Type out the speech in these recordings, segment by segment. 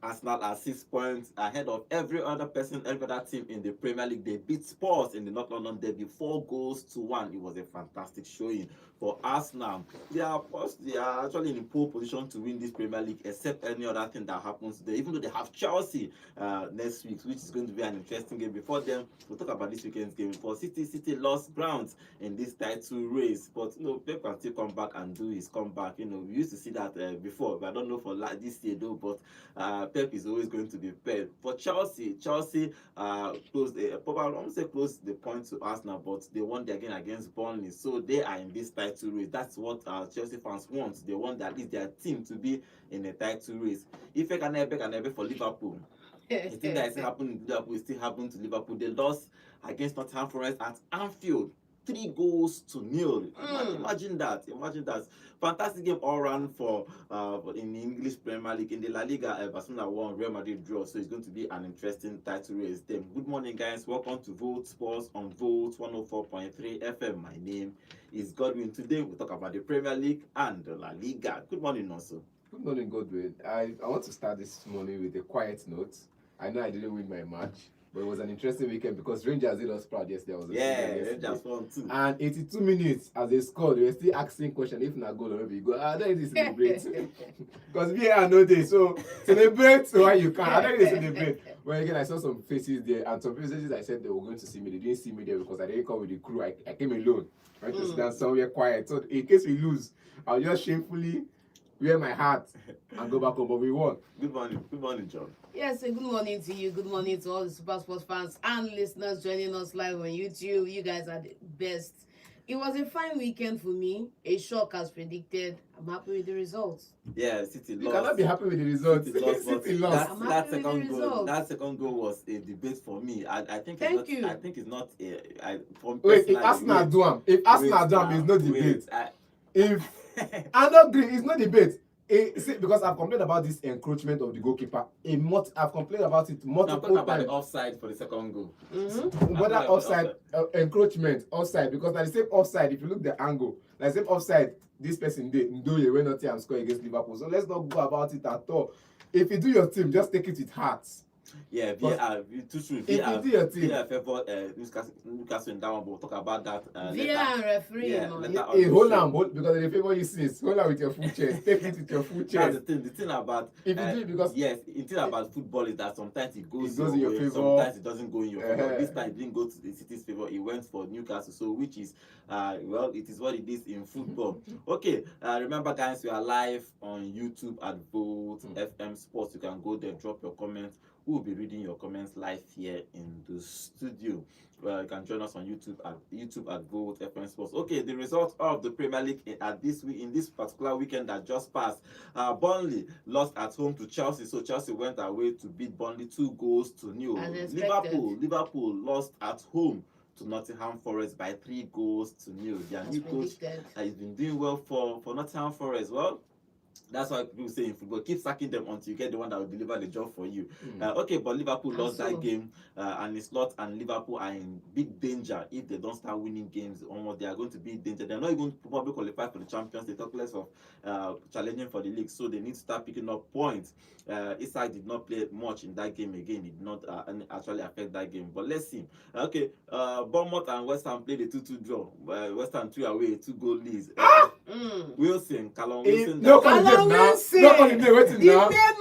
Arsenal are 6 points ahead of every other team in the Premier League. They beat Spurs in the North London derby 4-1. It was a fantastic showing for Arsenal. They are actually in a pole position to win this Premier League, except any other thing that happens today. Even though they have Chelsea next week, which is going to be an interesting game. Before them, we'll talk about this weekend's game. For City lost grounds in this title race, but Pep can still come back and do his comeback. We used to see that before, but I don't know for this year though. But Pep is always going to be Pep. For Chelsea closed the point to Arsenal, but they won their game against Burnley, so they are in this title race. That's what Chelsea fans want. They want at least their team to be in a title race. If I can ever for Liverpool, the thing that is happening to Liverpool is still happening to Liverpool. They lost against Nottingham Forest at Anfield. 3-0. Imagine that. Fantastic game all round for in the English Premier League. In the La Liga, Barcelona won, Real Madrid draw. So it's going to be an interesting title race. Then, good morning, guys. Welcome to Vote Sports on Vote 104.3 FM. My name is Godwin. Today we'll talk about the Premier League and the La Liga. Good morning, also. Good morning, Godwin. I want to start this morning with a quiet note. I know I didn't win my match, but it was an interesting weekend because Rangers did us proud yesterday. Rangers won too. And 82 minutes as they scored, they were still asking questions if not goal or maybe go. I don't need to celebrate because VAR no day, so celebrate while you can. I don't need to celebrate. Well, again, I saw some faces there, and some faces I said they were going to see me. They didn't see me there because I didn't come with the crew. I came alone. I went to sit down somewhere quiet. So in case we lose, I'll just shamefully wear my hat and go back home. But we won. Good morning, John. Yes, good morning to you. Good morning to all the Super Sports fans and listeners joining us live on YouTube. You guys are the best. It was a fine weekend for me. A shock as predicted. I'm happy with the results. Yeah, City lost. You cannot be happy with the results. City lost. That second goal. Results. That second goal was a debate for me. I think Thank you. I think it's not a. Wait, if Arsenal do am, it's no debate. If I don't agree, it's no debate. See, because I've complained about this encroachment of the goalkeeper. I've complained about it multiple about times. the offside for the second goal. Whether offside, encroachment, offside, because at the same offside, if you look the angle, like same offside, this person did Ndoye when Nottingham score against Liverpool. So let's not go about it at all. If you do your team, just take it with heart. Yeah, VAR, too true. VAR favored Newcastle in that one, but we'll talk about that VAR and referee. Hold on, because the favor you see is hold on with your full chest. Take it with your full chest. That's the thing about if you do it because the thing about football is that sometimes it goes in your favor, sometimes it doesn't go in your favor. This time it didn't go to the City's favor, it went for Newcastle. So which is it is what it is in football. Okay, remember guys, we are live on YouTube at Vote FM Sports. You can go there, drop your comments. We'll be reading your comments live here in the studio. You can join us on YouTube at Vote FM Sports. Okay, the results of the Premier League in this particular weekend that just passed. Burnley lost at home to Chelsea, so Chelsea went away to beat Burnley 2-0. Liverpool lost at home to Nottingham Forest by 3-0. Their new coach has been doing well for Nottingham Forest. Well, that's why people say in football, keep sacking them until you get the one that will deliver the job for you. Okay, but Liverpool lost that game, and it's not, and Liverpool are in big danger if they don't start winning games. They are going to be in danger. They're not even probably qualified for the Champions League, talk less of challenging for the league. So they need to start picking up points. Isak did not play much in that game again. It did not actually affect that game. But let's see. Okay, Bournemouth and West Ham played a 2-2 draw. West Ham 3 away, 2-goal leads. Wilson, Callum Wilson. The dead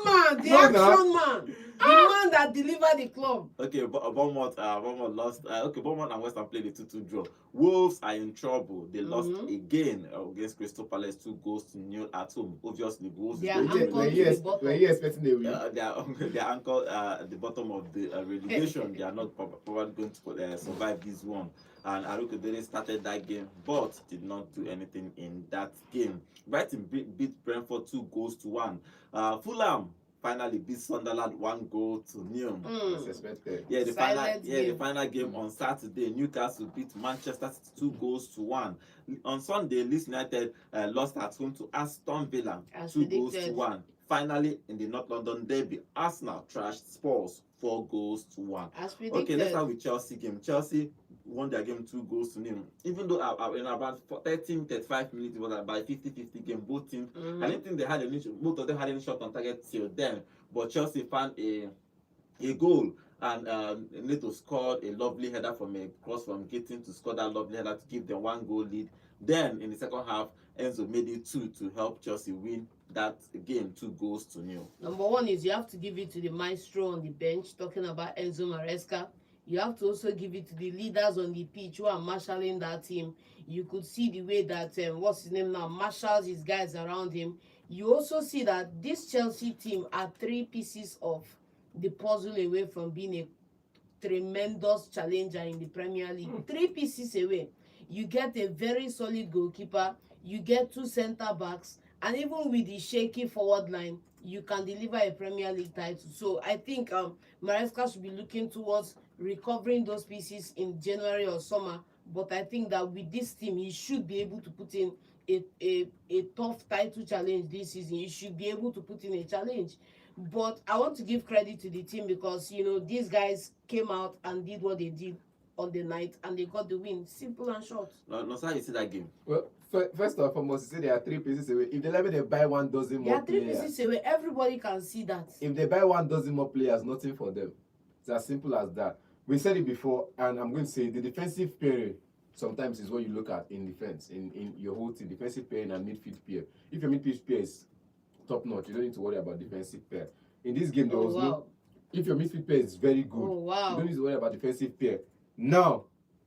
man, the action man, the one that delivered the club. Okay, Bournemouth lost. Bournemouth and West Ham played a 2-2 draw. Wolves are in trouble. They lost again against Crystal Palace 2-0 at home. Obviously, Wolves. Were you expecting a win? They are anchored at the bottom of the relegation. They are not probably going to survive this one. And Aruko Dele started that game, but did not do anything in that game. Brighton beat Brentford 2-1. Fulham finally beat Sunderland 1-0. Suspected. Yeah, the final game on Saturday. Newcastle beat Manchester City 2-1. On Sunday, Leeds United lost at home to Aston Villa 2-1. Finally, in the North London derby, Arsenal trashed Spurs 4-1. As predicted. Okay, let's start with Chelsea game. Chelsea won their game 2 goals to 0. Even though in about 35 minutes, it was about 50-50 game, both teams. I didn't think both of them had any shot on target till then. But Chelsea found a goal, and Neto scored a lovely header from a cross from Gittin to score that lovely header to give them 1 goal lead. Then in the second half, Enzo made it 2 to help Chelsea win that game 2 goals to 0. Number one is you have to give it to the maestro on the bench, talking about Enzo Maresca. You have to also give it to the leaders on the pitch who are marshalling that team. You could see the way that, what's his name now, marshals his guys around him. You also see that this Chelsea team are 3 pieces of the puzzle away from being a tremendous challenger in the Premier League. 3 pieces away. You get a very solid goalkeeper, you get 2 centre backs, and even with the shaky forward line, you can deliver a Premier League title. So I think Maresca should be looking towards recovering those pieces in January or summer. But I think that with this team, he should be able to put in a tough title challenge this season. He should be able to put in a challenge. But I want to give credit to the team because, you know, these guys came out and did what they did on the night and they got the win. Simple and short. No, sir, you see that game? Well, first and foremost, you say there are 3 pieces away. If they buy 1 dozen more There are 3 players, pieces away. Everybody can see that. if they buy 1 dozen more players, nothing for them. It's as simple as that. We said it before, and I'm going to say the defensive pairing sometimes is what you look at in defense, in your whole team, defensive pairing and midfield pair. If your midfield pair is top notch, you don't need to worry about defensive pair. In this game, there was no. If your midfield pair is very good, you don't need to worry about defensive pair. Now,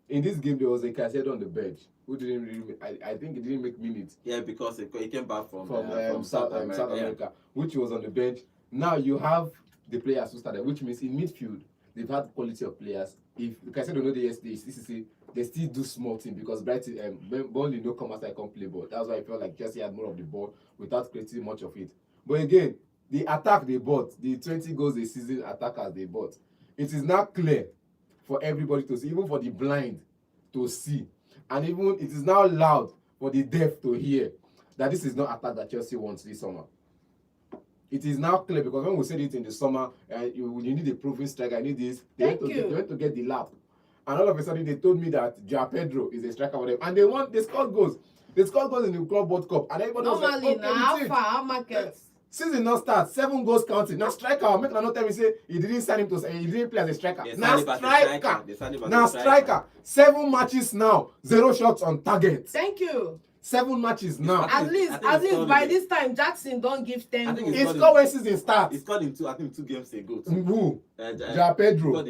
in this game, there was a Caicedo on the bench who didn't really. I think he didn't make minutes. Yeah, because he came back from South America, which was on the bench. Now you have the players who started, which means in midfield they've had quality of players. If Caicedo know the yesterday, they still do small things because Brighton, Burnley no come outside come play ball. That's why I felt like Chelsea had more of the ball without creating much of it. But again, the attack they bought, the 20 goals a season attackers they bought, it is now clear for everybody to see, even for the blind to see, and even it is now loud for the deaf to hear that this is not attack that Chelsea wants this summer. It is now clear because when we said it in the summer, you need a proven striker, you need this. They went to get the lap, and all of a sudden they told me that João Pedro is a striker for them, and they scored goals. They scored goals in the Club World Cup, and everybody was like, okay, how far, how markets? Season not start, 7 goals counting. Now striker, make no tell me say he didn't sign him to say he didn't play as a striker. Now striker. 7 matches now, 0 shots on target. Thank you. 7 matches now. At least by this time, Jackson don't give 10 goals. It's scored when season starts. He scored in 2 games ago. Who? João Pedro.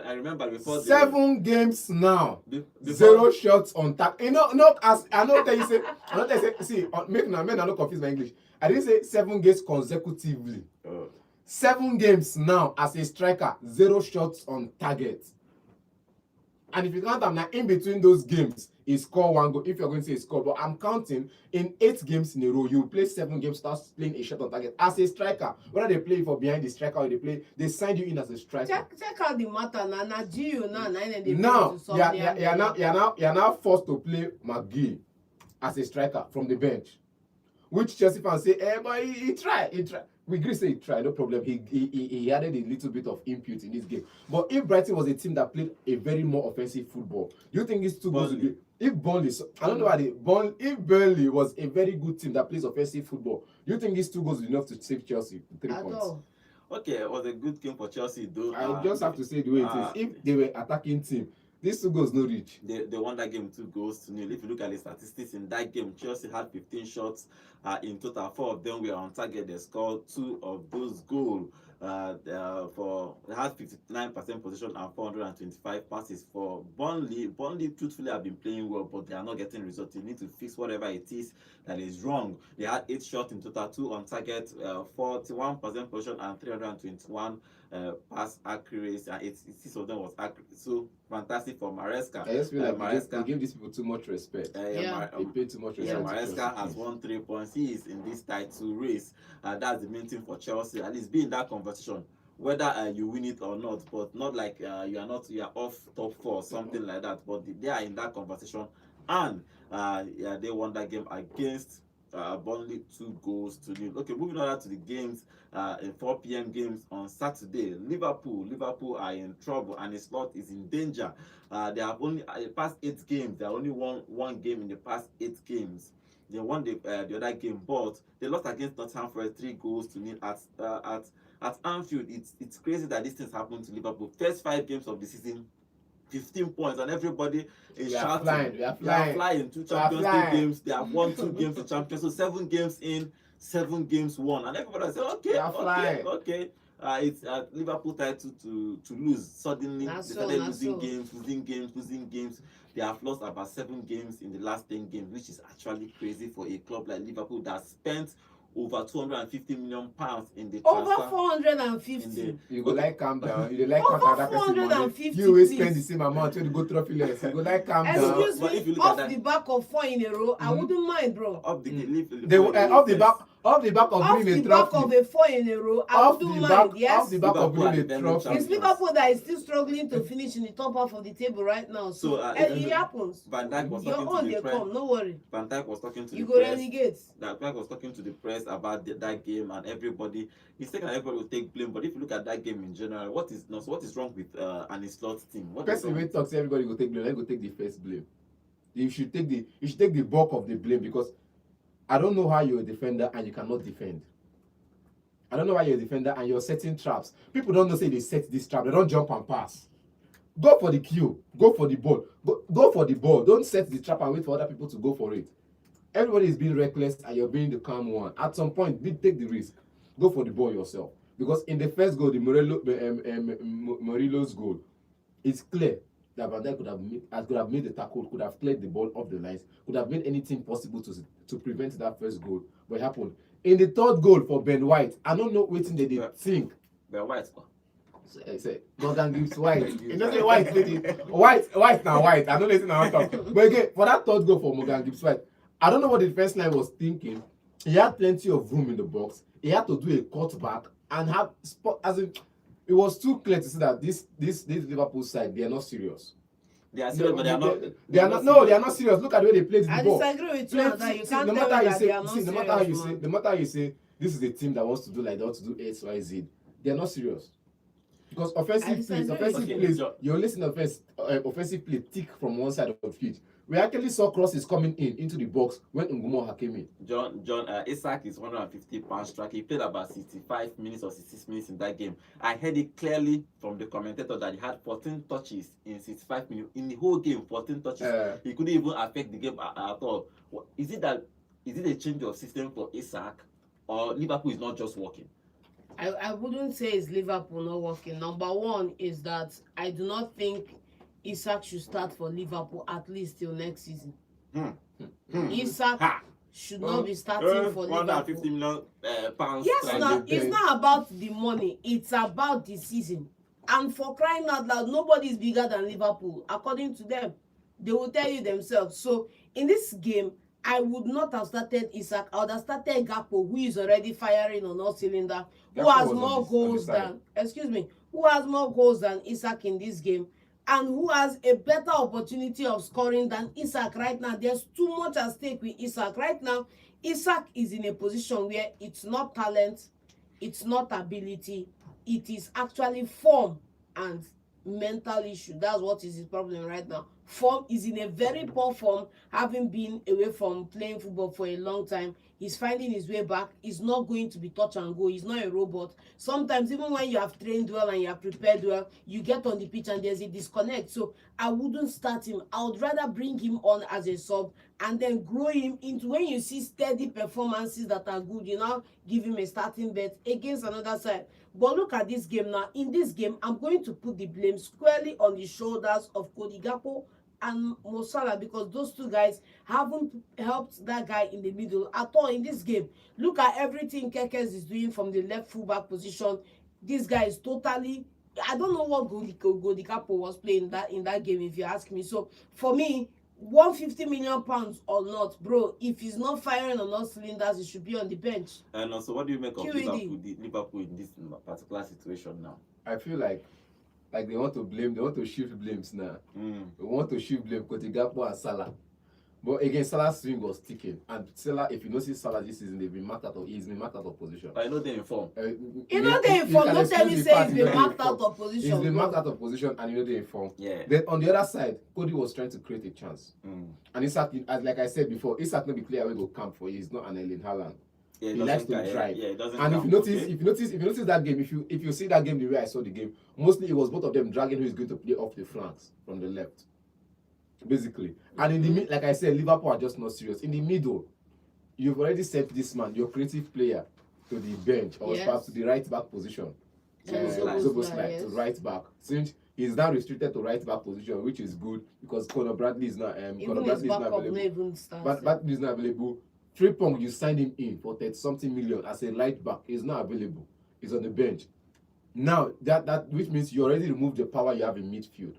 I remember before 7 games now. 0 shots on target. You know, not as I know that you say. See, make no men, I don't confuse my English. I didn't say 7 games consecutively. 7 games now as a striker, 0 shots on target. And if you count them now, in between those games, he scored 1 goal. If you're going to say he scored, but I'm counting in 8 games in a row, you play 7 games, start playing a shot on target as a striker. Whether they play for behind the striker or they signed you in as a striker. Check out the matter now. Now you're now forced to play McGee as a striker from the bench. Which Chelsea fans say, but he tried. We agree say he tried, no problem. He added a little bit of input in this game. But if Brighton was a team that played a very more offensive football, do you think it's too good to be? If Burnley, I don't know why if Burnley was a very good team that plays offensive football, do you think it's 2 goals enough to save Chelsea 3 points? Okay, it was a good game for Chelsea though. I just have to say the way it is. If they were attacking team, these 2 goals no reach. They won that game 2 goals to 0. If you look at the statistics in that game, Chelsea had 15 shots in total. 4 of them were on target. They scored 2 of those goals. They had 59% possession and 425 passes. For Burnley truthfully have been playing well, but they are not getting results. They need to fix whatever it is that is wrong. They had 8 shots in total, 2 on target, 41% possession and 321 pass accuracy, and 6 of them was accurate. So fantastic for Maresca. I just feel like they give these people too much respect. They pay too much respect. Maresca has won 3 points. He is in this title race. That's the main thing for Chelsea. At least be in that conversation, whether you win it or not. But not like you are off top 4 something like that. But they are in that conversation, and they won that game against Burnley 2-0. Okay, moving on to the games, in 4 p.m. games on Saturday. Liverpool are in trouble and his slot is in danger. They have only the past 8 games. They are only won one game in the past 8 games. They won the other game, but they lost against Nottingham for 3-0 at Anfield. It's crazy that these things happen to Liverpool. First 5 games of the season, 15 points, and everybody is shouting. We are flying. 2 Champions League games. They have won 2 games in Champions, so 7 games in, 7 games won, and everybody said, okay. It's Liverpool title to lose. Suddenly they started losing games. They have lost about 7 games in the last 10 games, which is actually crazy for a club like Liverpool that spent over 250 million pounds in the transfer. Over 450. You go like calm down. You like over count that person money. 450. You always spend the same amount when you go trophyless. You go like calm down. Excuse But me, if you look off at the that- back of 4 in a row, I wouldn't mind, bro. Off the Off the back of Off winning the a back trophy. of a 4 in a row, I Off wouldn't the mind. back, Yes. off the back of Liverpool are winning a defending trophy. champions. It's Liverpool that is still struggling to finish in the top half of the table right now. So, it happens. Van Dijk was Your talking own, to they the press. come. No worry. Van Dijk was talking to You the go press. relegate. Van Dijk was talking to the press about that game, and everybody. He's saying that everybody will take blame. But if you look at that game in general, what is wrong with Arne Slot's team? What is Person wrong? wey talk say everybody go take blame, let go take the first blame. You should take the bulk of the blame, because I don't know how you're a defender and you cannot defend. I don't know why you're a defender and you're setting traps. People don't know say they set this trap. They don't jump and pass. Go for the kill. Go for the ball. Go for the ball. Don't set the trap and wait for other people to go for it. Everybody is being reckless and you're being the calm one. At some point, take the risk. Go for the ball yourself. Because in the first goal, the Murillo's goal, it's clear that Van Dijk could have made the tackle, could have cleared the ball off the lines, could have made anything possible to prevent that first goal. But it happened. In the third goal for Ben White, I don't know what they did think. Ben White. I say Morgan Gibbs White. You know say White lady. White now White. I don't listen now talk. But again, for that third goal for Morgan Gibbs White, I don't know what the defense line was thinking. He had plenty of room in the box. He had to do a cutback and have spot, as in it was too clear to see that this Liverpool side, they are not serious. They are serious, but they are not. They are not. No, they are not serious. Look at the way they played the I ball. disagree with you on that. You can't no tell matter me how you that say, they are not see, serious, no matter how you say, this is a team that wants to do like that, wants to do X, Y, Z. They are not serious. Because offensive plays, you're listening offensive play tick from one side of the field. We actually saw crosses coming into the box when Ngumoha came in. John Isak is 150 pound strike. He played about 65 minutes or 66 minutes in that game. I heard it clearly from the commentator that he had 14 touches in 65 minutes. In the whole game, 14 touches. He couldn't even affect the game at all. Is it a change of system for Isak, or Liverpool is not just working? I wouldn't say it's Liverpool not working. Number one is that I do not think Isak should start for Liverpool at least till next season. Isak should not be starting for 150 Liverpool. million pounds. Yes, now it's not about the money. It's about the season. And for crying out loud, nobody is bigger than Liverpool, according to them. They will tell you themselves. So in this game, I would not have started Isak. I would have started Gakpo, who is already firing on all cylinders, who has more goals than, who has more goals than Isak in this game, and who has a better opportunity of scoring than Isak right now. There's too much at stake with Isak. Right now, Isak is in a position where it's not talent, it's not ability, it is actually form and mental issue. That's what is his problem right now. Form is in a very poor form, having been away from playing football for a long time. He's finding his way back. He's not going to be touch and go. He's not a robot. Sometimes even when you have trained well and you have prepared well, you get on the pitch and there's a disconnect. So I wouldn't start him. I would rather bring him on as a sub and then grow him into, when you see steady performances that are good, you now give him a starting bet against another side. But look at this game now. In this game, I'm going to put the blame squarely on the shoulders of Cody Gakpo and Mo Salah, because those two guys haven't helped that guy in the middle at all in this game. Look at everything Kekes is doing from the left fullback position. This guy is totally, I don't know what Cody Gakpo was playing in that game, if you ask me. So for me, 150 million pounds or not, bro, if he's not firing on all cylinders, he should be on the bench. And also, what do you make of QED. Liverpool in this particular situation now? I feel like they want to shift blames now. They want to shift blame Cody Gakpo and Salah. But again, Salah's swing was ticking, and Salah, if you notice Salah this season, he's been marked out of position. I know they inform. You know they inform. Don't tell me say he's been marked out of He's position. been bro. marked out of position, and you know they inform. Yeah. Then on the other side, Cody was trying to create a chance, Mm. and Isak, as like I said before, Isak not be player will go camp for you. He's not an Erling Haaland. Yeah, He likes to drive. Yeah, it doesn't. And if count, you notice that game, if you see that game the way I saw the game, mostly it was both of them dragging who is going to play off the flanks from the left, basically. And in the mid, like I said, Liverpool are just not serious. In the middle, you've already sent this man, your creative player, to the bench or perhaps to the right back position. Szoboszlai, To right back. Since he's now restricted to right back position, which is good because Conor Bradley is not Even his backup available. not even started. But Bradley is not available. Frimpong, you signed him in for 30-something million as a right back. He's not available. He's on the bench. Now, that which means you already removed the power you have in midfield.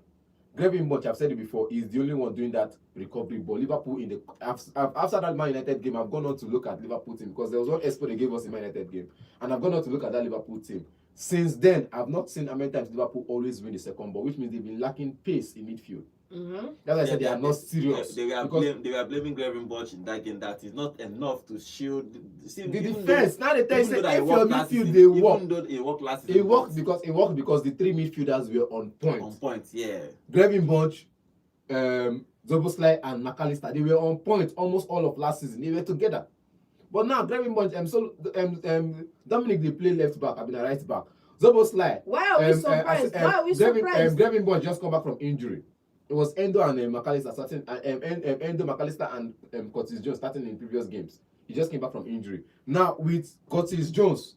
Grevin Bunch, I've said it before, is the only one doing that recovery ball. Liverpool after that Man United game, I've gone on to look at Liverpool team because there was one expo they gave us in Man United game, and I've gone on to look at that Liverpool team. Since then, I've not seen how many times Liverpool always win the second ball, which means they've been lacking pace in midfield. That's why I said they are not serious. They were blaming Grevin Bunch in that game that is not enough to shield the defense. Now they tell you say if your midfield they work. Even though it worked last season. It worked because the three midfielders were on point. On point, yeah. Grevin Bunch, Szoboszlai and McAllister, they were on point almost all of last season. They were together. But now Grevin Bunch, Dominic they play left back, I mean a right back. Szoboszlai. Why are we surprised? Why are we surprised? Grevin Bunch just come back from injury. It was Endo and McAllister starting, Endo, McAllister and Curtis Jones starting in previous games. He just came back from injury. Now with Curtis Jones,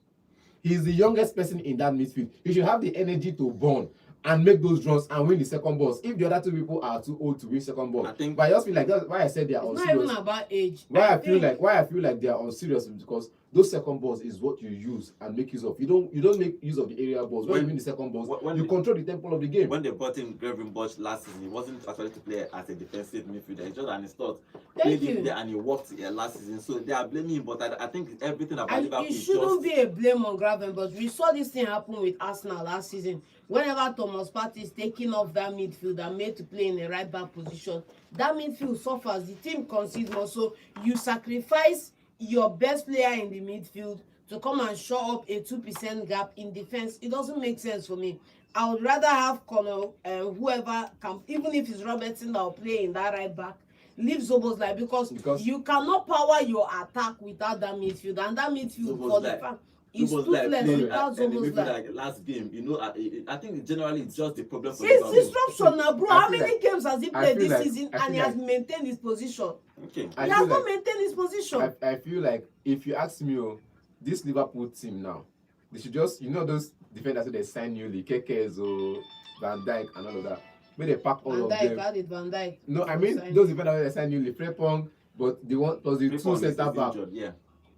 he's the youngest person in that midfield. He should have the energy to burn and make those runs and win the second balls. If the other two people are too old to win second ball, but I just feel like that's why I said they are unserious. It's not even about age. Why I feel like they are unserious is because those second balls is what you use and make use of. You don't make use of the area balls. When you win the second balls, you control the tempo of the game. When they brought in Grevin Bunch last season, he wasn't actually to play as a defensive midfielder. He just and his thought played him there and he worked last season. So they are blaming him, but I think everything about Liverpool it shouldn't be a blame on Grevin, but we saw this thing happen with Arsenal last season. Whenever Thomas Partey is taking off that midfield and made to play in a right back position, that midfield suffers. The team concedes more. So you sacrifice your best player in the midfield to come and show up a 2% gap in defense. It doesn't make sense for me. I would rather have Conor whoever can, even if it's Robertson that will play in that right back, leave Szoboszlai because you cannot power your attack without that midfield, and that midfield for the fan is toothless without Szoboszlai. Like last game, you know, I think generally it's just the problem for it's disruption now, bro. How many games has he played this season and he has maintained his position? Okay. He has not maintained his position. I feel like if you ask me, this Liverpool team now, they should just, those defenders that they sign newly, Kekezo, Van Dijk, and all of that. When they pack all of them. How did Van Dijk? No, I mean those defenders that they sign newly, Frimpong, but the one plus the two centre back. Yeah.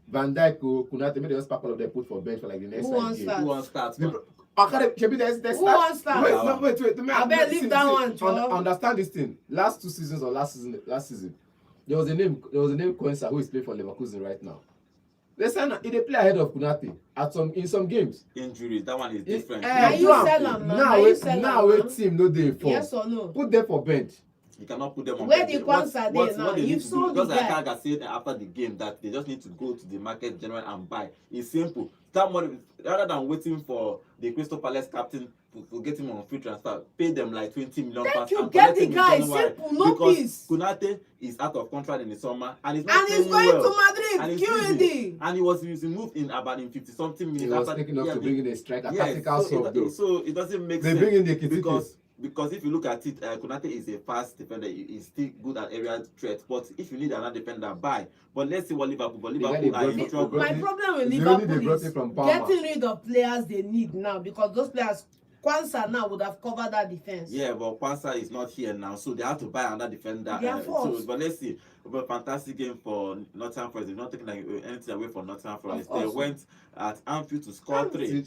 Van Dijk, Kunate, maybe they just pack all of them, put for bench for like the next game. Who wants start? Who wants start? Wait. I better leave that one, Joe. Understand this thing. Last season, there was a name Quensa who is playing for Leverkusen right now. They play ahead of Kunate in some games. Injuries, that one is different. Now you sell them now a team no dey for. Yes or no? Put them for bench. You cannot put them on where the Quensa dey now. You saw the guy. Just like Kaga said after the game that they just need to go to the market general and buy. It's simple. That money, rather than waiting for the Crystal Palace captain to get him on free transfer, pay them like 20 million pounds. You get the guy, simple, no peace. Kunate is out of contract in the summer and he's going to Madrid. QED. And he was moved in about 50-something minutes. He was taking up to bring in a striker, tactical sub though. So it doesn't make sense. They bring in the because if you look at it, Konate is a fast defender. He's still good at area threat. But if you need another defender, buy. But let's see what Liverpool are in trouble. My problem with Liverpool is getting rid of players they need now, because those players, Quensa now would have covered that defense. Yeah, but Quensa is not here now, so they have to buy another defender. But let's see. But fantastic game for Nottingham Forest. They're not taking anything away from Nottingham Forest. They went at Anfield to score three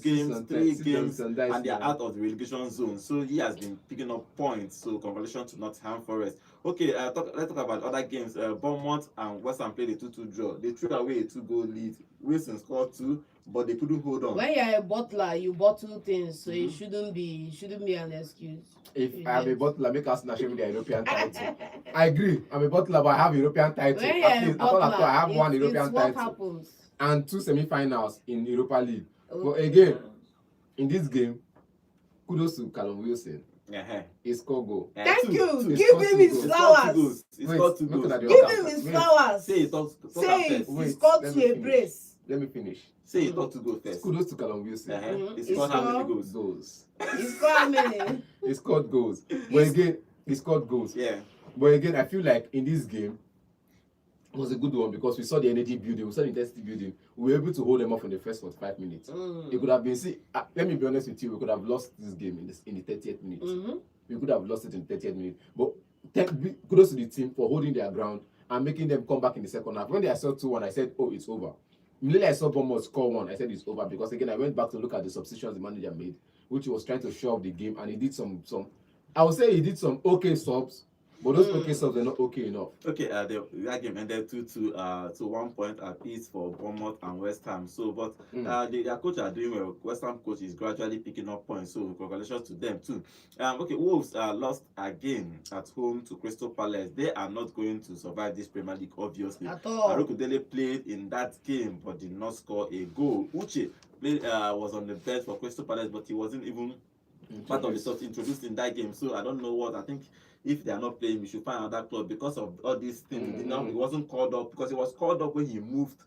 games, and they are out of the relegation zone. So he has been picking up points. So congratulations to Nottingham Forest. Okay, let's talk about other games. Bournemouth and West Ham played a 2-2 draw. They threw away a 2-goal lead. Wilson scored 2, but they couldn't hold on. When you're a bottler, you bottle things, so it shouldn't be an excuse. If I'm a bottler, make us show me the European title. I agree. I'm a Butler, but I have European title. When At you're least, I thought I have one it's European what title happens. and 2 semi-finals in Europa League. But Okay. again, in this game, kudos to Callum Wilson. Uh-huh. He scored goal. Thank you. He Give scored him two his goals. He scored 2 flowers. goals. He Wait, scored 2 look goals. at the Give other him part. his Wait. flowers. Say it, talk Say it. first. He Wait, scored let to me a finish. brace. Let me finish. Say it, talk to go first. Kudos to Callum Wilson. Uh-huh. He He scored how many scored- goals? Goals. He scored how many? He scored goals. But again, he scored goals. Yeah. But again, I feel like in this game, it was a good one because we saw the energy building, we saw the intensity building. We were able to hold them off in the first 45 minutes. It could have been, let me be honest with you, we could have lost this game in the 30th minute. We could have lost it in the 30th minute. But kudos to the team for holding their ground and making them come back in the second half. When they saw 2-1, I said, oh, it's over. Immediately I saw Bournemouth score 1, I said it's over because again, I went back to look at the substitutions the manager made, which he was trying to show off the game, and he did some I would say he did some okay subs, but those okay subs are not okay enough. Okay, that game ended 2-2 to 1 point apiece for Bournemouth and West Ham. So, but their coach are doing well. West Ham coach is gradually picking up points. So, congratulations to them too. Okay, Wolves lost again at home to Crystal Palace. They are not going to survive this Premier League, obviously. At all. Arukudele played in that game but did not score a goal. Uche played, was on the bench for Crystal Palace, but he wasn't even part of the stuff introduced in that game. So I don't know what I think. If they are not playing, we should find another club because of all these things. He wasn't called up because he was called up when he moved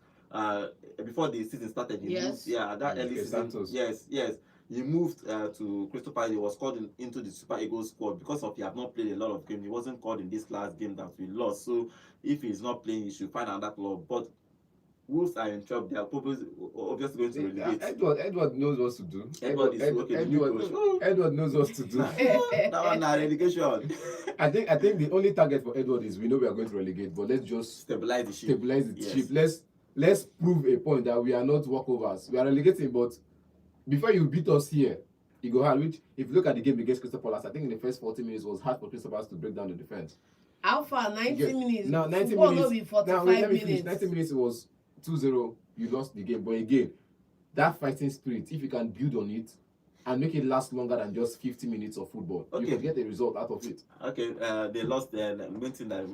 before the season started. He moved, that early season. Santos. Yes. He moved to Crystal Palace. He was called into the Super Eagles squad because of he had not played a lot of games. He wasn't called in this last game that we lost. So if he's not playing, he should find another club. But Wolves are in trouble. They are obviously going to relegate. Edward knows what to do. Edward is okay. Edward knows what to do. That one na relegation. I think the only target for Edward is we know we are going to relegate, but let's just Stabilize the ship. ship. Let's prove a point that we are not walkovers. We are relegating, but before you beat us here, you go hard. Which, if you look at the game against Crystal Palace, I think in the first 40 minutes was hard for Crystal Palace to break down the defense. How far? 90 minutes. Now 90 Football minutes. no be 45 Now wait, let me minutes. finish. 90 minutes it was 2-0. You lost the game, but again, that fighting spirit, if you can build on it and make it last longer than just 50 minutes of football, you can get a result out of it. Okay, they lost the main thing that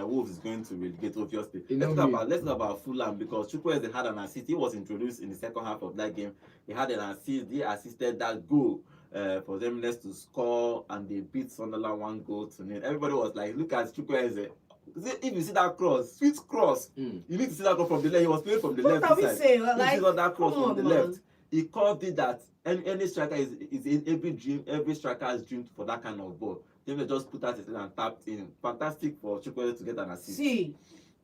Wolves is going to relegate, obviously. You know Let's talk about Fulham because Chukwueze had an assist. He was introduced in the second half of that game. He had an assist. He assisted that goal for them to score, and they beat Sunderland 1-0. Everybody was like, look at Chukwueze. If you see that cross, sweet cross, you need to see that cross from the left. He was playing from the left What are we side. saying? If you see that cross from the man. left, he called it that any striker is in every striker's dream for that kind of ball. Then they just put out his hand and tapped in. Fantastic for Chukwueze to get an assist. See,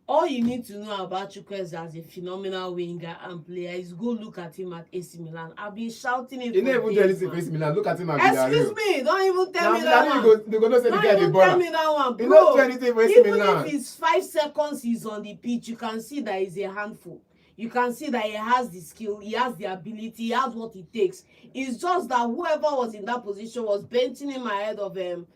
all you need to know about Chukwueze as a phenomenal winger and player is go look at him at AC Milan. I've been shouting it. He never even do anything for AC Milan. Look at him at Excuse Villarreal. me, don't even tell me Now that one. they're going to say the Don't guy the even ball. tell me that one, He bro. not do anything for AC Even Milan. if it's 5 seconds he's on the pitch, you can see that he's a handful. You can see that he has the skill, he has the ability, he has what it takes. It's just that whoever was in that position was benching him ahead of your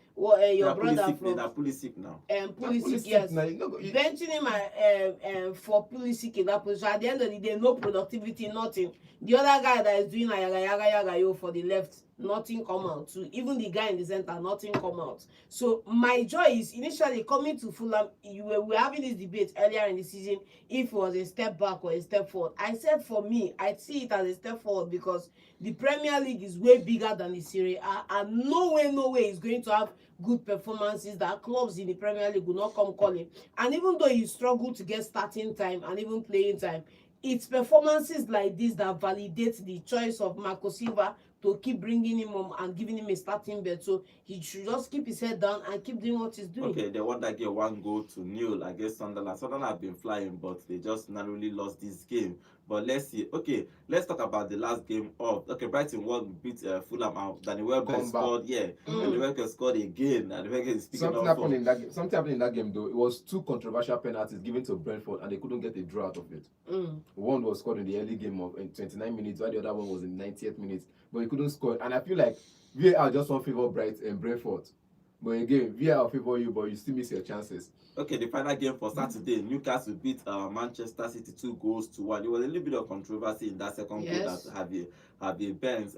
brother from Pulisic now. Pulisic, yes. Benching him for Pulisic in that position. At the end of the day, no productivity, nothing. The other guy that is doing a yaga for the left, nothing come out too. Even the guy in the center, nothing come out. So my joy is initially coming to Fulham. We were having this debate earlier in the season if it was a step back or a step forward. I said for me, I see it as a step forward because the Premier League is way bigger than the Serie A, and no way is going to have good performances that clubs in the Premier League will not come calling. And even though he struggled to get starting time and even playing time, it's performances like this that validate the choice of Marco Silva to keep bringing him on and giving him a starting bed. So he should just keep his head down and keep doing what he's doing. Okay, they won that game 1-0 against Sunderland. Sunderland have been flying, but they just narrowly lost this game. But let's see. Okay, let's talk about the last game of. Okay, Brighton won, beat Fulham out. Danny Welbeck scored. Yeah, Danny Welbeck scored again. And Welbeck is speaking Something happened in that game. Something happened in that game though. It was 2 controversial penalties given to Brentford, and they couldn't get a draw out of it. One was scored in the early game of 29 minutes, while the other one was in 90th minutes. But he couldn't score, and I feel like VAR just won't favor Brentford. But again, VAR favor you, but you still miss your chances. Okay, the final game for Saturday, Newcastle beat Manchester City 2-1. It was a little bit of controversy in that second goal Yes. that Javier Benz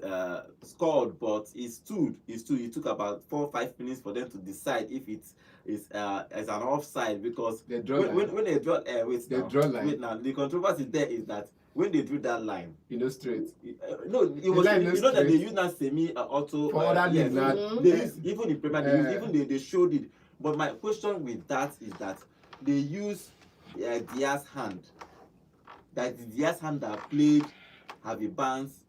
scored, but he stood. It took about 4 or 5 minutes for them to decide if it is as an offside, because They draw line. when they draw line. now, the controversy there is that when they drew that line, You know, straight. no, it was, line you know that they use now semi-auto. For other leagues, yes, now, they use, even in Premier, they use, Yeah. even they showed it. But my question with that is that they use Diaz's hand. That the Diaz hand that played Javi Barnes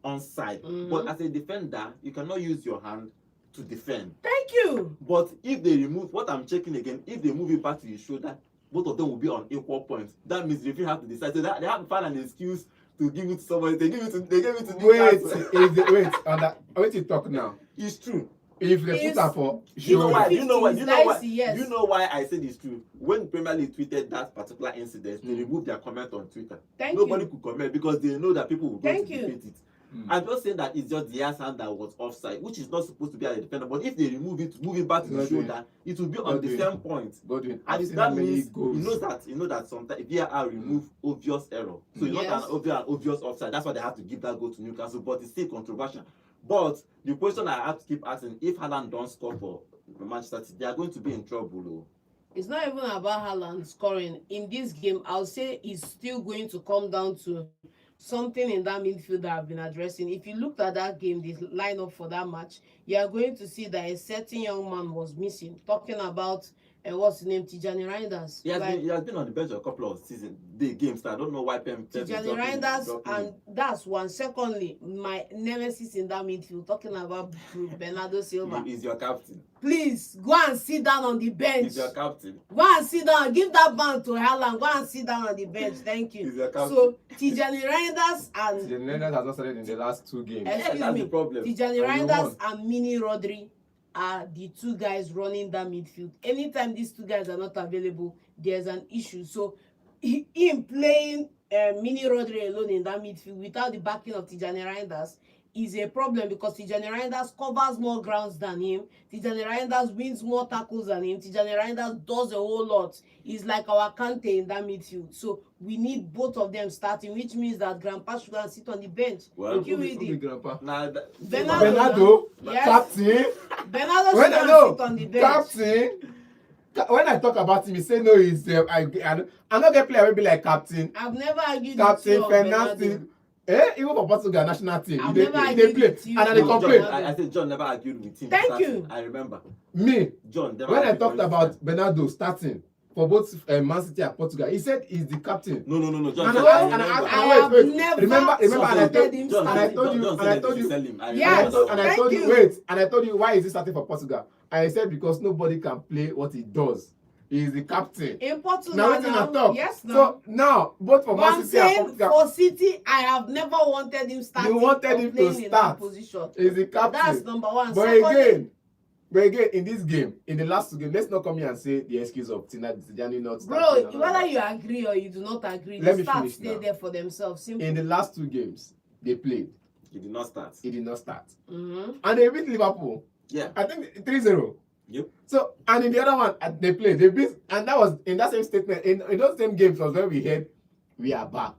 onside. But as a defender, you cannot use your hand to defend. Thank you. But if they remove, what I'm checking again, if they move it back to his shoulder, both of them will be on equal points. That means the referee have to decide. So that they have to find an excuse to give it to somebody. They give it to Newcastle. Wait, you talk now. It's true. If they put that for You know why? If You know why? it's You know why? dicey, yes. You know why I said it's true. When Premier League tweeted that particular incident, they removed their comment on Twitter. Thank Nobody you. could comment because they know that people will go Thank to you. debate it. I'm just saying that it's just Diaz's hand that was offside, which is not supposed to be as a defender. But if they move it back to the shoulder, it will be on the same point. Godwin, And that means you know that sometimes VAR remove obvious error. So it's not an obvious offside. That's why they have to give that goal to Newcastle. But it's still controversial. But the question I have to keep asking, if Haaland don't score for Manchester City, they are going to be in trouble. Oh. It's not even about Haaland scoring. In this game, I'll say it's still going to come down to something in that midfield that I've been addressing. If you looked at that game, the lineup for that match, you are going to see that a certain young man was missing. Talking about what's his name, Tijani Reinders. He has been on the bench a couple of games. So I don't know why Tijani Reinders, and that's one. Secondly, my nemesis in that midfield, talking about Bernardo Silva. He's your captain. Please go and sit down on the bench. He's your captain. Go and sit down. Give that band to Haaland. Go and sit down on the bench. Thank you. He's your captain. So Tijani Reinders and The Netherlands has not started in the last 2 games. Excuse That's me. the problem. Tijani And Reinders and Mini Rodri are the 2 guys running that midfield. Anytime these 2 guys are not available, there's an issue. So him playing Mini Rodri alone in that midfield without the backing of Tijani Reinders is a problem, because Tijani Reinders covers more grounds than him. Tijani Reinders wins more tackles than him. Tijani Reinders does a whole lot. He's like our Kante in that midfield. So we need both of them starting, which means that Grandpa should go and sit on the bench. Well, Who be Grandpa? Bernardo, yes. Captain. Bernardo should go and sit on the bench. Captain. When I talk about him, he say no. He's I'm not gonna play. I will be like captain. I've never argued Captain with you on Bernardo. Fernandez. Even for Portugal national team, I've they never play, argued with you. and then they No, complain. John, I said John never argued with him. Thank starting. you. I remember. Me, John never when I argued talked for him about starting. Bernardo starting for both Man City and Portugal, he said he's the captain. No, John. And said, I remember. have never remember, and I supported him John, I starting. told you, John and said I they told should you, sell him. I Yes. remember. and I Thank told you. you, wait, and I told you why is he starting for Portugal? And I said because nobody can play what he does. He is the captain. In Portugal Now listen and talk. yes, no. So now, both for But I'm Man City and saying Portugal, for City, I have never wanted him starting. you wanted or him to playing in that start. position. He's the captain. That's number one. But Secondly, again, in this game, in the last 2 games, let's not come here and say the excuse of Tijani not bro, starting. and all whether that. you agree or you do not agree, Let the me stats finish stay now. there for themselves. Simple. In the last 2 games, they played. He did not start. He did not start. Mm-hmm. And they beat Liverpool. Yeah. I think 3-0. Yep. So, and in the other one, they played. They beat, and that was in that same statement, in those same games was when we heard, we are back.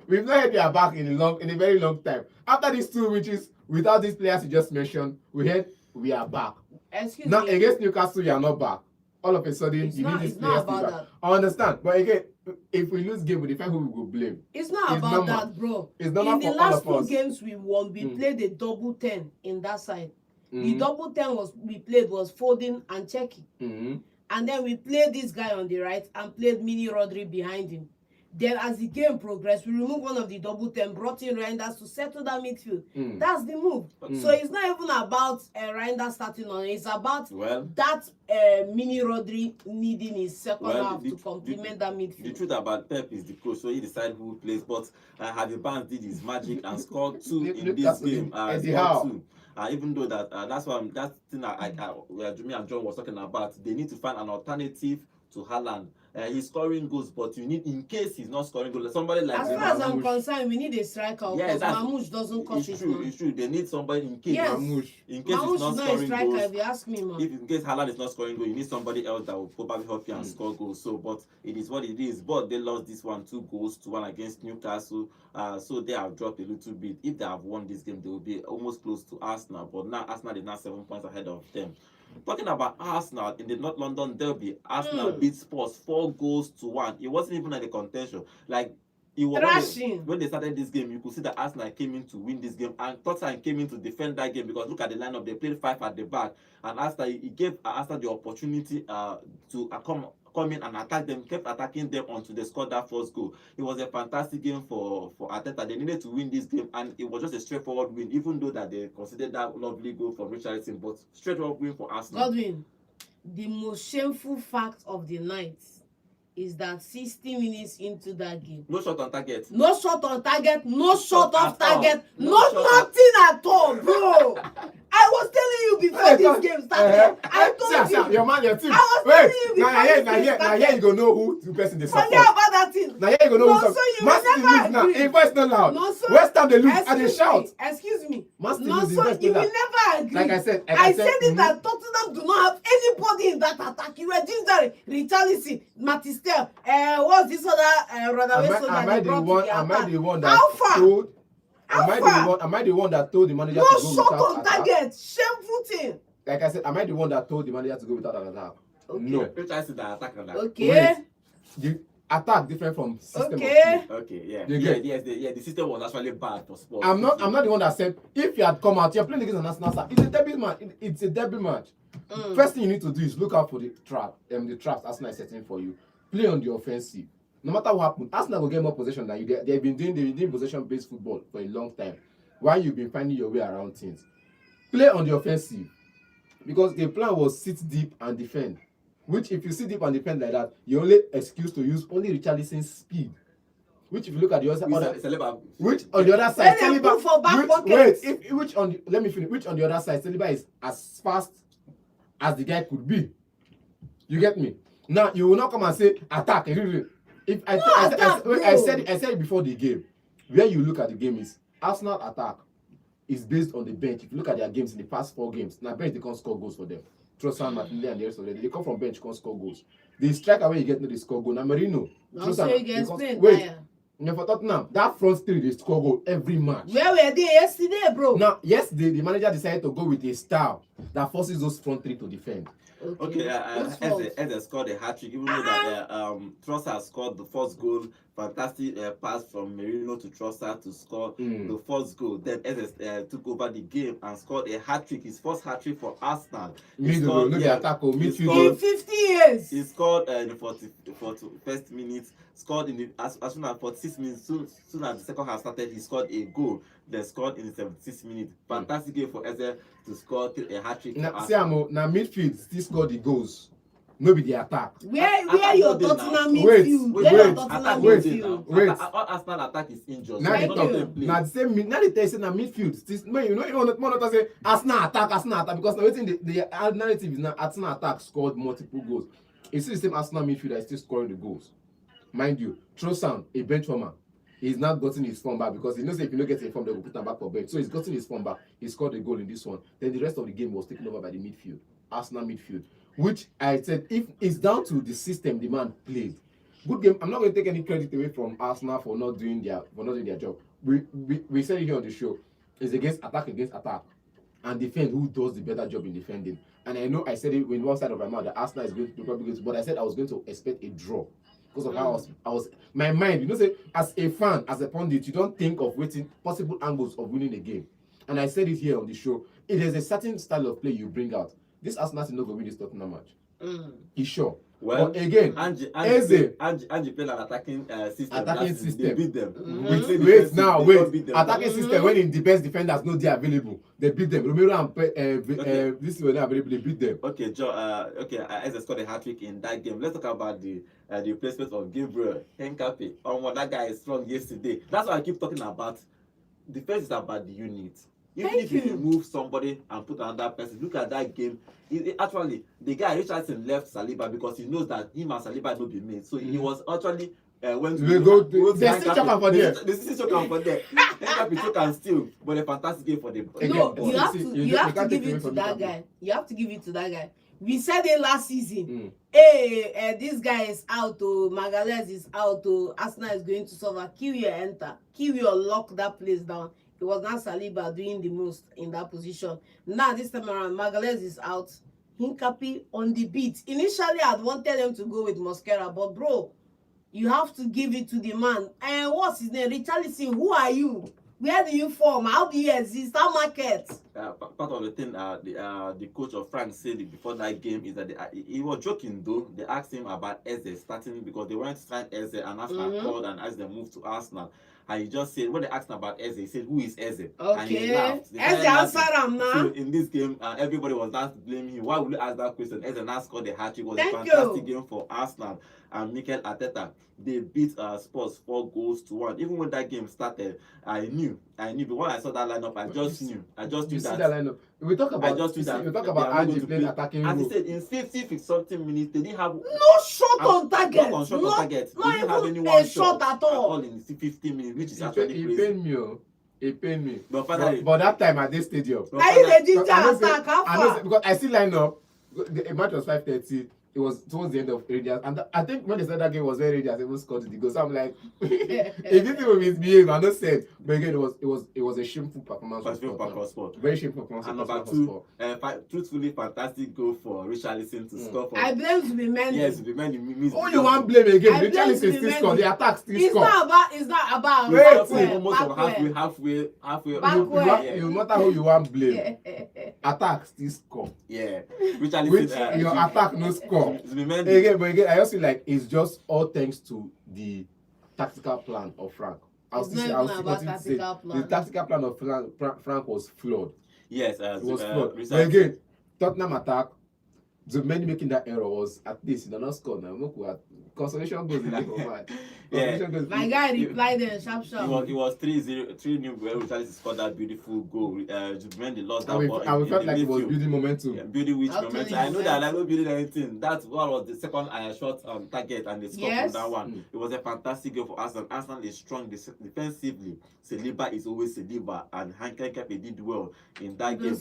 We've not heard we are back in a very long time. After these 2 matches, without these players you just mentioned, we heard, we are back. Excuse Now, me. against Newcastle, you are not back. All of a sudden, It's you not- need these it's not players to be about back. that. I understand. But again, if we lose game, we define who we will blame. It's not It's about normal. that, bro. It's normal In the for all last of 2 us. games we won, we played a double 10 in that side. The Mhm. double 10 we played was Foden and Cheki. Mhm. And then we played this guy on the right and played Mini Rodri behind him. Then as the game progressed, we removed one of the double 10, brought in Reinders to settle that midfield. Mm. That's the move. So it's not even about Reinders starting on it. It's about that Mini Rodri needing his second half to complement that midfield. The truth about Pep is the coach, so he decides who plays. But Javi Barnes did his magic and scored 2 in this game. Scored 2. Even though that's why that thing me and John was talking about, they need to find an alternative to Haaland. he's scoring goals, but you need, in case he's not scoring goals, somebody like As far as I'm Mamouche. concerned, we need a striker. Yeah, Because Mamouche doesn't cut it's it, true. man. It's true. They need somebody in case. Yes. Mamouche. In case Mamouche he's not is not a scoring striker, goals. if you ask me, man. If in case Haaland is not scoring goals, you need somebody else that will probably help you and Mm. score goals. So, but it is what it is. But they lost this one 2-1 against Newcastle. So they have dropped a little bit. If they have won this game, they will be almost close to Arsenal. But now Arsenal is now 7 points ahead of them. Talking about Arsenal in the North London derby, Arsenal beat Spurs 4-1. It wasn't even like a contention. Like, it was Thrashing. when they started this game, you could see that Arsenal came in to win this game, and Tottenham came in to defend that game, because look at the lineup. They played 5 at the back, and Arsenal, it gave Arsenal the opportunity to come in and attack them, kept attacking them until they scored that first goal. It was a fantastic game for Arteta. They needed to win this game, and it was just a straightforward win, even though that they considered that lovely goal from Richarlison, but straightforward win for Arsenal. Godwin, the most shameful fact of the night is that 60 minutes into that game, No shot on target. no shot on target, no shot off At all. target, No no shot nothing at all, bro. I was telling you before this game started. I told you. Your man, your team. I was telling you before Now this here, game now here you go know who the person they support. Forget about that thing. Now here you go know No, who so you Man will City never lose now. agree. In voice not loud. No, so West Ham they lose and they shout. Excuse me. Man City No, lose in so voice you not will loud. never agree. Like I said, I said it that Tottenham do not have anybody in that attack. You were Ginger, Richarlison, MACHESTER, what's this other runaway soldier Am I they the brought one? to the Am I attack? the one that How far? told? How Am I far? the one? Am I the one that told the manager No to go shot without on attack? target. Shameful thing. Like I said, am I the one that told the manager to go without an attack? Okay. No. Richarlison that attack on that. Okay. Wait. The attack different from system Okay. of play. Okay, yeah. You Yeah, get- yes, the system was actually bad for Spurs. I'm not the one that said if you had come out, you're playing against an Arsenal side. It's a derby match. It's a derby match. First thing you need to do is look out for the traps Arsenal is setting for you. Play on the offensive. No matter what happens, Arsenal will get more possession than you. They've been doing possession-based football for a long time. While you've been finding your way around things. Play on the offensive. Because the plan was sit deep and defend. Which if you sit deep and defend like that, your only excuse to use only Richarlison's speed. Which if you look at the other which on the other side, When they put for back which pockets. let me finish. Which on the other side, Saliba is as fast as the guy could be. You get me? Now you will not come and say attack. If I said it before the game. Where you look at the game is Arsenal attack is based on the bench. If you look at their games in the past 4 games, now bench they can't score goals for them. Trossard, Martinelli, and the rest of them, they come from bench, can't score goals. The striker where you get no they score goal. Now Merino, No, so you get explained. wait. Now for Tottenham, that front 3 they score goal every match. Where were they yesterday, bro? Now, yesterday the manager decided to go with a style that forces those front 3 to defend. Okay, Whose fault? Eze scored a hat-trick, even though that Trossard scored the first goal. Fantastic pass from Merino to Trossard to score the first goal. Then Eze took over the game and scored a hat-trick, his first hat-trick for Arsenal. The attack or In midfield. 50 years. He scored in the 41st minute, scored in the as soon as 46 minutes, soon as the second half started, he scored a goal. Then scored in the 76th minute. Fantastic game for Eze to score a hat-trick. Now, see, now midfield still score the goals. No be the attack. Where your Tottenham Wait, midfield? wait, Where your wait, Tottenham wait, midfield? wait. All Arsenal attack is injured. Now So Thank none of you. them play. Now the same. Now they tell you say na midfield. Still, no, you know, even not say Arsenal attack because now waiting the narrative is now Arsenal attack scored multiple goals. It's still the same Arsenal midfield that is still scoring the goals. Mind you, Trossard, a bench warmer, he's not gotten his form back because he knows if you don't get his form, they will put him back for bench. So he's gotten his form back. He scored a goal in this one. Then the rest of the game was taken over by the midfield, Arsenal midfield, which I said if it's down to the system the man played. Good game. I'm not going to take any credit away from Arsenal for not doing their job. We said it here on the show. It's against attack, and defend who does the better job in defending. And I know I said it with one side of my mouth that Arsenal is going to probably go to, but I said I was going to expect a draw because of how I was my mind. You know, say as a fan, as a pundit, you don't think of waiting possible angles of winning a game. And I said it here on the show. It is a certain style of play you bring out. This Arsenal is not going to win this Tottenham match. He's sure. Well, but again, Ange played an attacking system. They beat them. Wait, attacking system when in the best defenders no they available, they beat them. Romero and this were not available, they beat them. Okay, Joe. Eze scored a hat-trick in that game. Let's talk about the replacement of Gabriel Henkapi. That guy is strong yesterday. That's why I keep talking about. Defense is about the unit. Even Thank if you you. remove somebody and put another person, look at that game. Actually, the guy Richardson left Saliba because he knows that him and Saliba no be mates. So he was actually went to We go to they still choke am for there. They still choke am for there. Handicap choke am still, but a fantastic game for the No, Again, you have see, to you you have to can't give take away it to from that Liverpool. guy. You have to give it to that guy. We said it last season. Mm. Hey, this guy is out. Oh, Magalhaes is out. Oh, Arsenal is going to suffer. Kiwior enter. Kiwior lock that place down. It was not Saliba doing the most in that position. Now this time around, Magalhaes is out. Hincapi on the beat. Initially, I'd wanted them to go with Mosquera, but bro, you have to give it to the man. And what's his name? Richarlison, who are you? Where do you form? How do you exist? How market? Part of the thing the coach of France said before that game is that he was joking though. They asked him about Eze starting because they wanted to sign Eze and Arsenal called and asked them move to Arsenal. And he just said, when they asked about Eze, he said, who is Eze? And he Okay. laughed. Eze answered him now. So in this game, everybody was not blaming him. Why would you ask that question? Eze now scored the hat-trick. It was a fantastic game for Arsenal and Mikel Arteta. They beat Spurs 4-1. Even when that game started, I knew. But when I saw that lineup, I just knew that lineup. We talk about how they played attacking. As he said, in 50 something minutes, they didn't have no shot on target. Not on shot on target. They didn't have anyone a shot at all in 50 minutes, which is It actually crazy. It pained me. But that time at this stadium, are you the ginger attack? How far? because I still line up. The match was 5:30. It was towards the end of Rangers, and I think when they said that game was very Rangers even scored the goal. So I'm like, if this team will misbehave, I not said. But again, it was a shameful performance. Very shameful performance. And number two, truthfully fantastic goal for Richarlison to score for. I blame Zubimendi. Yes, Zubimendi. Oh, you want blame again? Richarlison still score. The attack still score. It's not about. Halfway. No matter who you want blame, attack still score. Yeah, Richarlison, your attack no score. Again, I also feel like it's just all thanks to the tactical plan of Frank. The tactical plan of Frank was flawed. Yes, it was flawed. But again, Tottenham attack, the men making that error was at least they not score now. Look what consolation goes in the My guy replied in sharp. It was 3-0, 3-0 where Richarlison scored that beautiful goal. Juventus lost that ball. And we felt like it was building momentum. Yeah, building which momentum? I know that I not building anything. That's what was the second shot target and they scored from that one. It was a fantastic goal for Arsenal. Arsenal is strong defensively. Saliba is always Saliba, and Hankekepe did well in that game.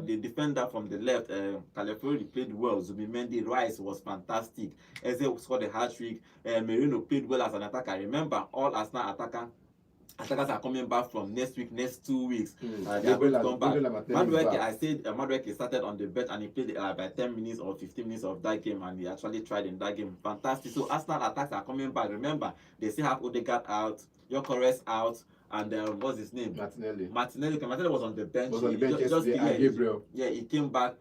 The defender from the left, Calafiori played well. Zubimendi Rice was fantastic. Eze scored a hat-trick. Merino played well as an attacker. Remember, all Arsenal attackers are coming back from next 2 weeks. They are going to come back. Madueke, I said Madueke started on the bench and he played by 10 minutes or 15 minutes of that game, and he actually tried in that game. Fantastic. So Arsenal attacks are coming back. Remember, they still have Odegaard out, Gyökeres out, and what's his name? Martinelli was on the bench. Gabriel. Yeah, he came back.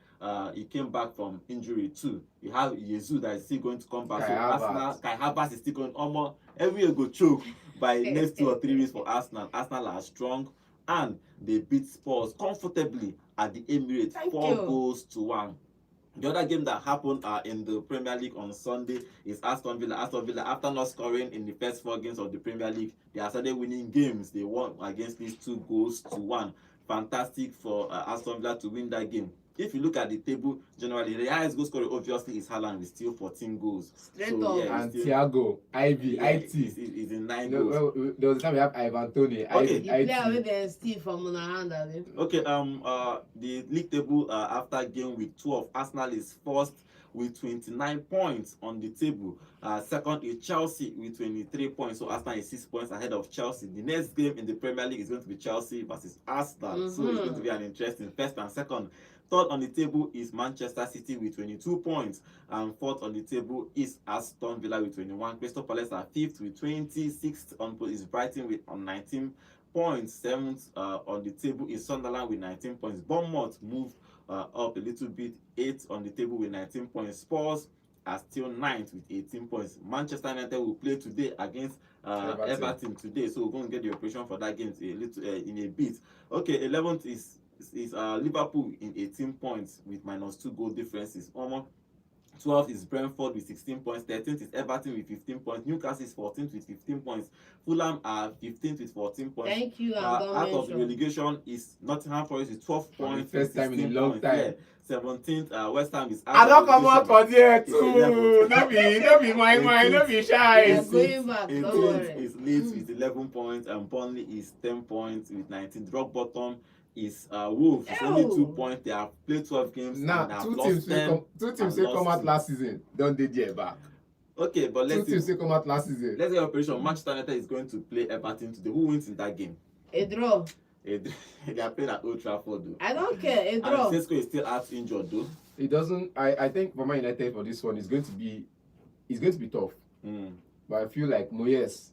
He came back from injury too. You have Jesus that is still going to come back. Kai Havertz is still going. Almost every year go choke by next 2 or 3 weeks for Arsenal. Arsenal are strong and they beat Spurs comfortably at the Emirates 4-1. The other game that happened in the Premier League on Sunday is Aston Villa. Aston Villa, after not scoring in the first 4 games of the Premier League, they are started winning games. They won against these 2-1. Fantastic for Aston Villa to win that game. If you look at the table, generally, the highest goal scorer obviously is Haaland with still 14 goals. And Thiago, IT. Is in 9 goals. There was a time we have Ivan Toney. Okay. The player with the Steve from Monahanda. Okay, the league table after game week 12, Arsenal is first with 29 points on the table. Second is Chelsea with 23 points. So Arsenal is 6 points ahead of Chelsea. The next game in the Premier League is going to be Chelsea versus Arsenal. So it's going to be an interesting first and second. Third on the table is Manchester City with 22 points. And fourth on the table is Aston Villa with 21. Crystal Palace are fifth with 20. Sixth on is Brighton with 19 points. Seventh on the table is Sunderland with 19 points. Bournemouth moved up a little bit. Eighth on the table with 19 points. Spurs are still ninth with 18 points. Manchester United will play today against Everton today. So we're going to get the operation for that game in a bit. Okay, 11th is Liverpool in 18 points with -2 goal differences. 12th is Brentford with 16 points. 13th is Everton with 15 points. Newcastle is 14th with 15 points. Fulham are 15th with 14 points. Thank you, and don't Out of the mention. relegation is Nottingham Forest with 12 For the points. first time in a 16 long points. time. Yeah. 17th, West Ham is out I of don't come out relegation. for there It's too. 11th. No be my mind, no be We shy. are going back, don't 18th worry. is Leeds with 11 points, and Burnley is 10 points with 19. Rock bottom is Wolves. It's only 2 Ew. points. They have played 12 games and Now, have two lost teams 10. say and come lost out 2. last season. Don't they there back? Okay, but Two let's see. teams say come out last season. Let's say Operation Manchester United is going to play Everton today. Who wins in that game? A draw. They are playing at Old Trafford though. I don't care. A And draw. Sesko is still out injured though. It doesn't. I think for Man United for this one, it's going to be tough. But I feel like Moyes,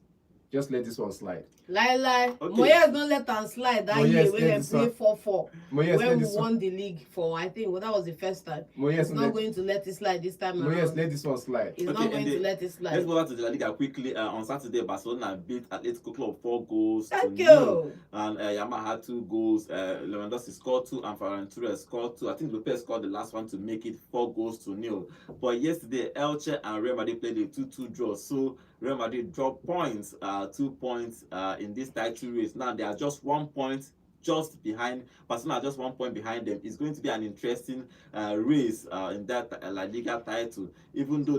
just let this one slide. Lie. Okay. Moyes don't let them slide that Moyes year let when they this play one- 4-4. Moyes When let we this one. won the league for, I think, well, that was the first time. Moyes He's not let, going to let it slide this time Moyes around. let this one slide. He's Okay, not going and to the- let it Let's slide. go back to the La Liga quickly. On Saturday, Barcelona beat Atletico Club 4 goals to Thank 0. you. And Yama had 2 goals. Lewandowski scored 2 and Ferran Torres scored 2. I think Lopez scored the last one to make it 4 goals to 0. But yesterday, Elche and Real Madrid played a 2-2 draw. So Real Madrid dropped points, 2 points in this title race. Now they are just 1 point just behind Barcelona, just 1 point behind them. It's going to be an interesting race in that La Liga title. Even though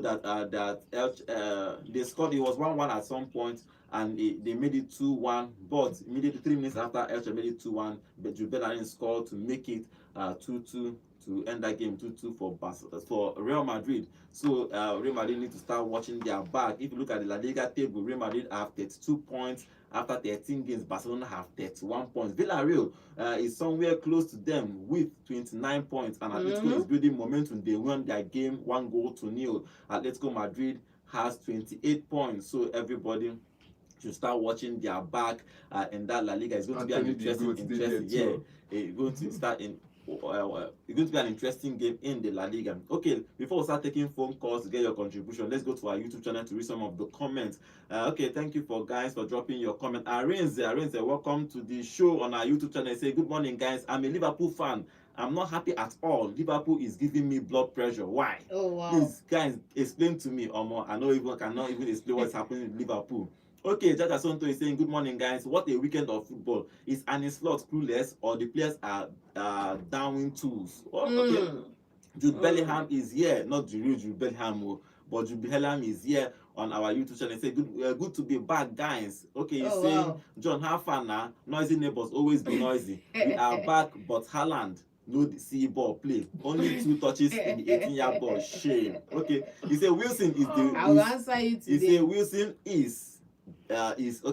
they scored, it was 1-1 at some point, and they made it 2-1. But immediately 3 minutes after Elche made it 2-1, Jude Bellerin scored to make it 2-2 to end that game 2-2 for Real Madrid. So Real Madrid need to start watching their back. If you look at the La Liga table, Real Madrid have 32 points after 13 games. Barcelona have 31 points. Villarreal is somewhere close to them with 29 points, and Atletico is building momentum. They won their game 1 goal to 0. Atletico Madrid has 28 points. So everybody should start watching their back in that La Liga. It's going to be an it's going to start in. It's going to be an interesting game in the La Liga. Okay, before we start taking phone calls to get your contribution, let's go to our YouTube channel to read some of the comments. Okay, thank you for guys for dropping your comment. Arinze, welcome to the show on our YouTube channel. Say good morning, guys. I'm a Liverpool fan. I'm not happy at all. Liverpool is giving me blood pressure. Why? Oh, wow. Please, guys, explain to me, Omo. I cannot even explain what's happening in Liverpool. Okay, Jaja Sonto is saying, good morning, guys. What a weekend of football. Is Arne Slot clueless, or the players are down tools? Oh, okay. Jude Bellingham is here, not the real Jude Bellingham, but Jude Bellingham is here on our YouTube channel. Say good to be back, guys. Okay, he's saying, wow. John, have fun now. Noisy neighbors always be noisy. We are back, but Haaland no see ball play. Only 2 touches in the 18-yard ball. Shame. Okay, he said Wilson is the. I'll answer you today. He said Wilson is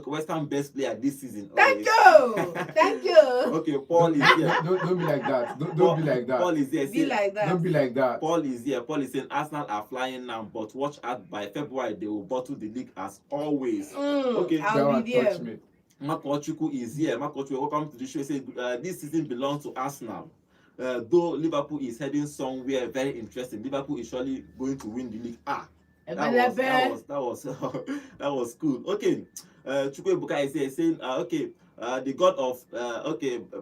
West Ham best player this season. Thank you. Thank you. Okay, Paul is here. Don't be like that. Don't be like that. Paul is here. Be like that. Don't be like that. Paul is here. Paul is saying Arsenal are flying now, but watch out, by February they will bottle the league as always. Okay, I'll be there. Marco Chuku is here. Marco Chuku, welcome to the show. He said this season belongs to Arsenal. Though Liverpool is heading somewhere very interesting. Liverpool is surely going to win the league. That was cool. Okay, Chukwu Ebuka is here saying, the God of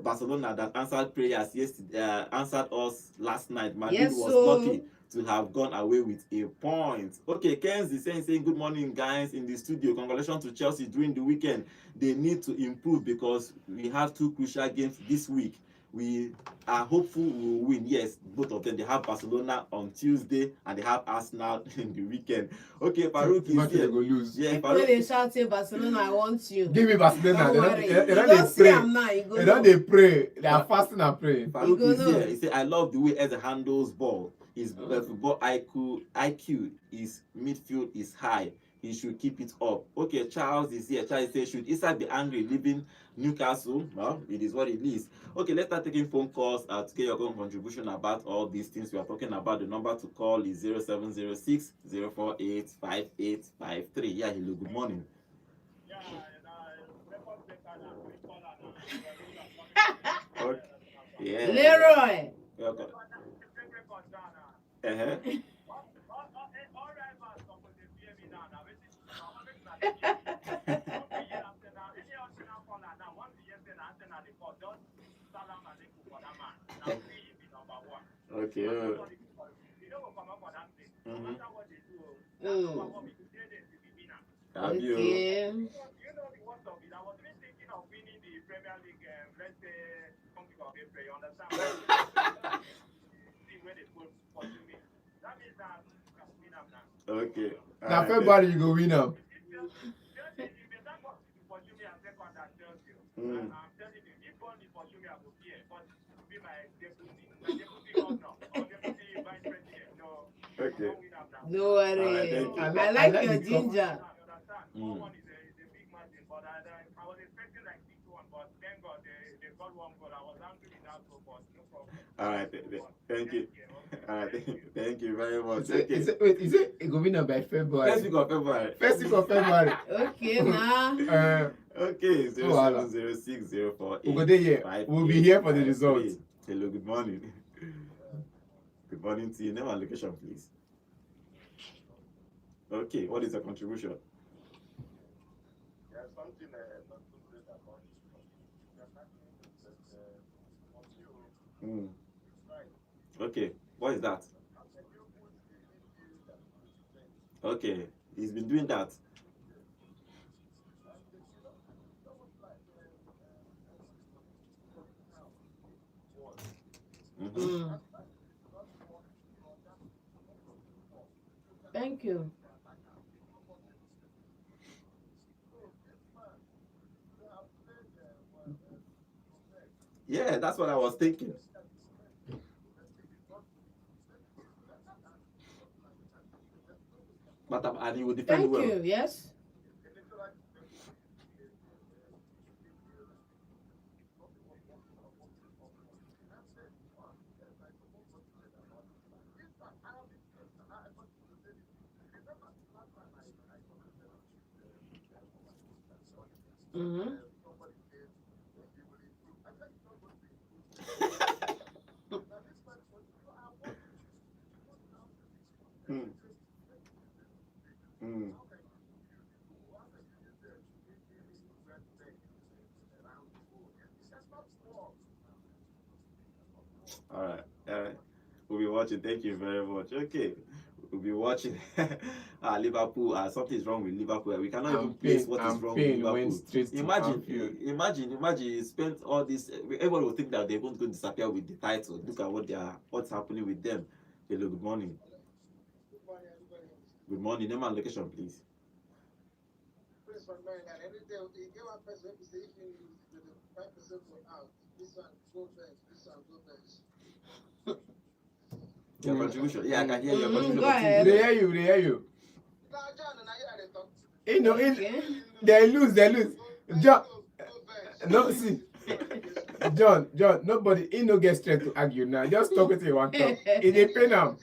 Barcelona that answered prayers yesterday answered us last night. Madrid was lucky to have gone away with a point. Okay, Kenz is saying good morning, guys, in the studio. Congratulations to Chelsea during the weekend. They need to improve because we have 2 crucial games this week. We are hopeful we will win. Yes, both of them. They have Barcelona on Tuesday and they have Arsenal in the weekend. Okay, Farouk is here. Go lose. Yeah, When they shout say Barcelona, I want you. Give me Barcelona. They don't pray. They are fasting and praying. Farouk is here. He said, I love the way Eze handles ball. His football IQ is midfield is high. He should keep it up. Okay, Charles is here. Charles says, should Issa be angry leaving Newcastle? Well, it is what it is. Okay, let's start taking phone calls to get your own contribution about all these things we are talking about. The number to call is 0706 048 5853. Yeah, hello, good morning. Okay. Yeah. Leroy. Okay. Okay. Mm-hmm. Okay. Have you? You know the worst of it. I was even thinking of winning the Premier League, let's say, something of April. You understand? See where they put pursue me. That means that I'm win up now. Okay. Now Alright. February you go win up. Chelsea, if they don't want to pursue me as second at Chelsea, Mm. and I'm telling you, if only pursue me, I will fear. But it will be my deputy governor or deputy vice president. No, Okay. I don't win up now. No worry. Alright, thank you. I like I your like the cup. ginger. You understand? Mm. 4-1 is a big margin, but I was expecting like 6-1, but thank God they got one goal. I was angry with that goal, but no problem. Alright. Thank you. Alright. Thank you very much. Okay. Is it it go win up by February? First week of February. First week of February. Okay, now. Okay, Voila. 0706048. We'll go there here. We'll be here for the results. Hello, good morning. Good morning to you. Name and location, please. Okay, what is your contribution? There's something not too great about Mm. Okay, what is that? Okay, he's been doing that. Mm-hmm. Mm. Thank you. Yeah, that's what I was thinking. But and he will defend Thank well. you. Yes. Mm-hmm. Mm. Mm. All right. We'll be watching. Thank you very much. Okay. We'll be watching. Liverpool. Something is wrong with Liverpool. We cannot even place what is wrong with Went Liverpool. straight to Anfield. Imagine. You spent all this. Everyone will think that they're going to disappear with the title. Look at what's happening with them. Hello. Good morning. Good morning. Name and location, please. Your contribution. Yeah, I can hear your contribution. Go ahead. They hear you. Okay. They lose. John, no, see, John, nobody, he no get strength to argue now. Just talk with you one talk. It dey pain am.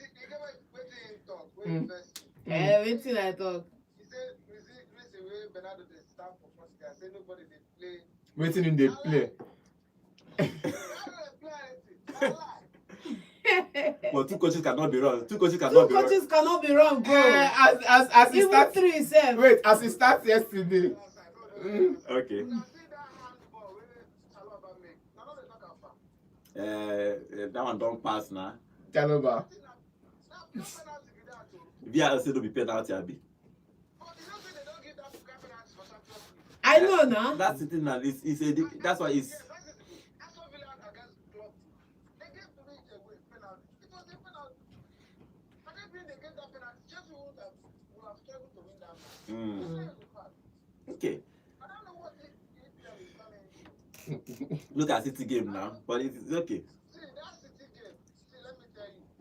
Everything I talk. Waiting in the play. But two coaches cannot be wrong. Two coaches Two cannot be wrong. coaches cannot be wrong, bro. As it Even starts, three itself. wait, as it starts yesterday. Okay. That one don't pass now. Chalobah. VAR say no be penalty, abi. I know now. That's the thing now. That's why it's. Mm. Okay. Look at City game now, but it's okay.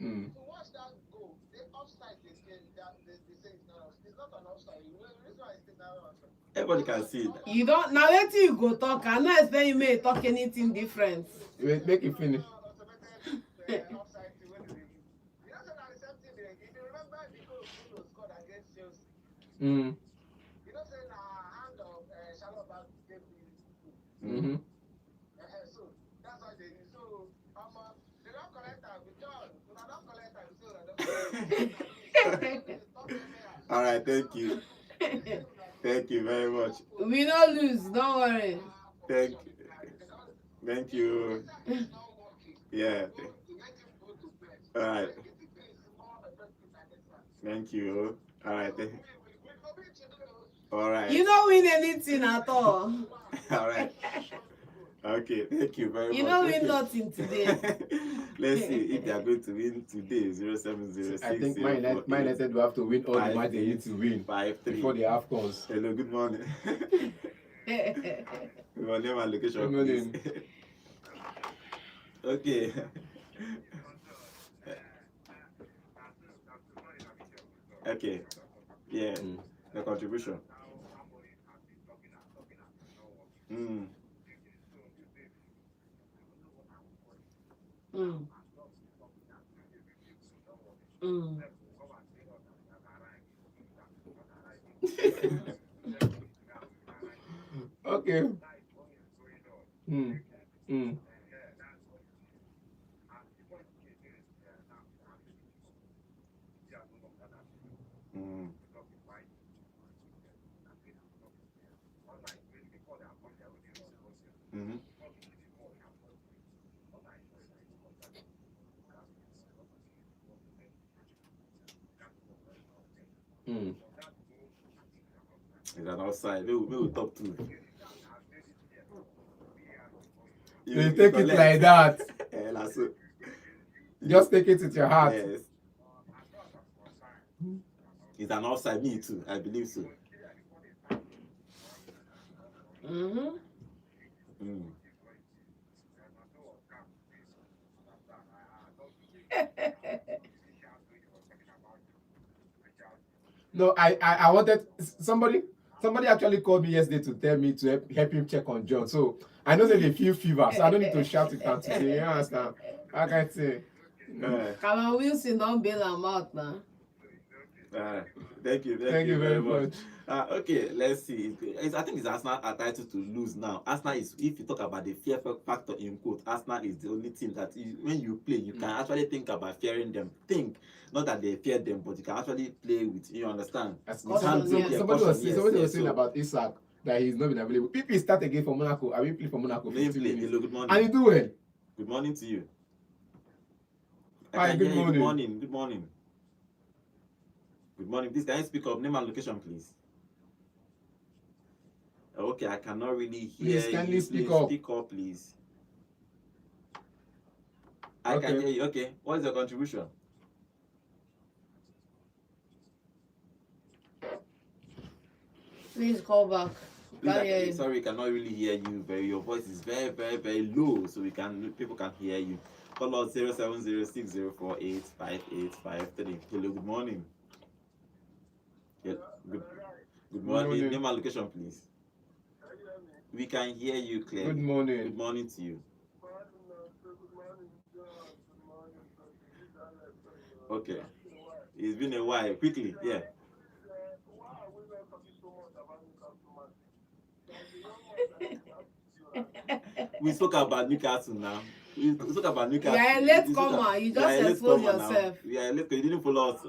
Mm. Everybody can see it. You don't now let you go talk. I'm not expecting you may talk anything different. Wait, make it finish. Mm. Mm-hmm. All right, thank you. Thank you very much. We don't lose, don't worry. Thank you. Yeah. All right. Thank you. All right. All right. You don't win anything at all. All right. Okay, thank you very You much. don't win Okay. nothing today. Let's see if they are going to win today. 0706 I think Man United will have to win all the match they need to win 5-3 before the AFCONs. Hello, good morning. Your name and location, Good please. morning. Okay. Okay. Yeah. The contribution. Mm. Mm. Mm. Okay. Mm. Mm. Mm. Mm-hmm. Mm. Is that outside? Maybe top two. You take it like that. So, Just take it with your heart. yes. It's an outside, me too. I believe so. Mm-hmm. Mm. No, I wanted somebody actually called me yesterday to tell me to help him check on John. So I know that they feel fever, so I don't need to shout it out today. You understand? I can say. Callum Wilson don't bail him out now. Thank you very much. Okay, let's see. I think it's Arsenal are titled to lose now. Arsenal is, if you talk about the fear factor in quote, Arsenal is the only team that when you play, you can actually think about fearing them. Think, not that they fear them, but you can actually play with. You understand? Somebody was saying about Isak that he's not been available. PP start again for Monaco. I will play for Monaco. 15 minutes. Hello, good morning. And he do well. Good morning to you. Hi, good morning. Good morning. Good morning. Good morning. Please, can you speak up? Name and location, please. Okay, I cannot really hear Please, can you. you speak up? Speak up, please. I can hear you. Okay. What is your contribution? Please call back. Sorry, we cannot really hear you. Your voice is very, very, very low, so people can hear you. Call us 070604858553. Hello, good morning. Yeah, good morning. Name and location, please. We can hear you clearly. Good morning. Good morning to you. Okay. It's been a while. Quickly, yeah. We spoke about Newcastle now. We spoke about Newcastle. Yeah, let's come on. You just expose yourself. Yeah, let's go. You didn't follow us.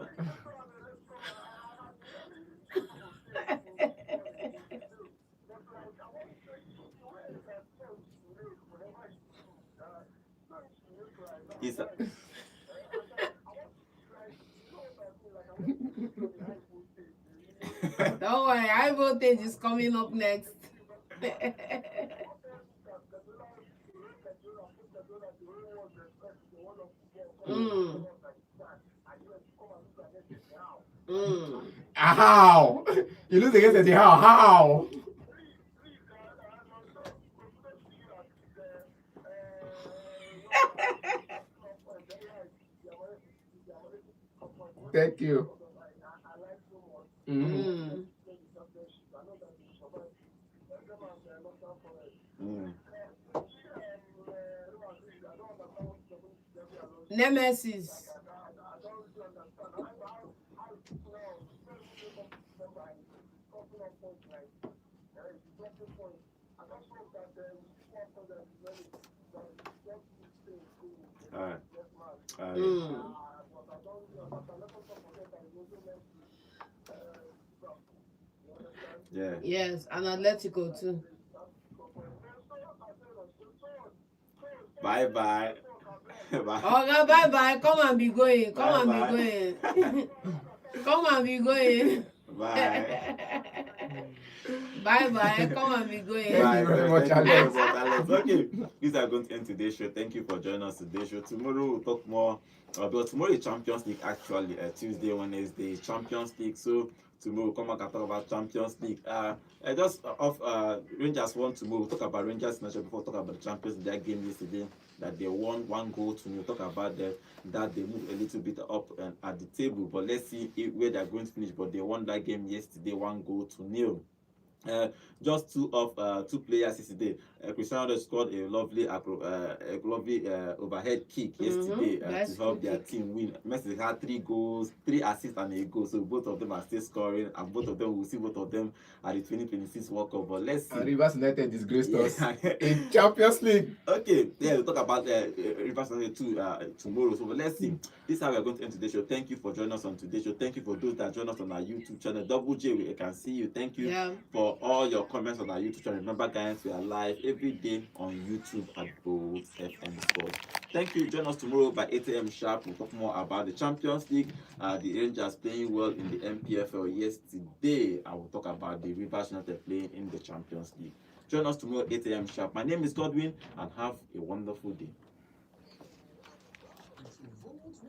Don't worry, high voltage is coming up next. How? You lose against the how? Thank you. Nemesis. Yeah. Yes, and Atletico too. Bye bye. Bye. Oh, bye bye. Come and be going. Come and be going. Come and be going. Bye. Bye bye. Come and be going. Thank you very much, Thank you Alex. very much, Alex. Okay, these are going to end today's show. Thank you for joining us today's show. Tomorrow we'll talk more about tomorrow is Champions League actually. Tuesday, Wednesday is Champions League. So tomorrow we'll come back and talk about Champions League. Just off Rangers won tomorrow. We'll talk about Rangers match before talk about the Champions League game yesterday. That they won 1 goal to nil. Talk about that they moved a little bit up at the table, but let's see where they're going to finish. But they won that game yesterday, 1 goal to nil. Just two players yesterday. Cristiano Ronaldo scored a lovely overhead kick yesterday to help their team win. Messi had 3 goals, 3 assists and a goal. So both of them are still scoring, and both of them will see both of them at the 2026 World Cup. But let's see. And Rivers United disgraced us in Champions League. Okay, yeah, we'll talk about Rivers United tomorrow. So let's see. This is how we're going to end today's show. Thank you for joining us on today's show. Thank you for those that join us on our YouTube channel. Double J, we can see you. Thank you for all your comments on our YouTube channel. Remember, guys, we are live every day on YouTube at Bold FM Sports. Thank you. Join us tomorrow by 8 a.m. sharp. We'll talk more about the Champions League. The Rangers playing well in the MPFL yesterday. I will talk about the Rivers United playing in the Champions League. Join us tomorrow 8 a.m. sharp. My name is Godwin, and have a wonderful day.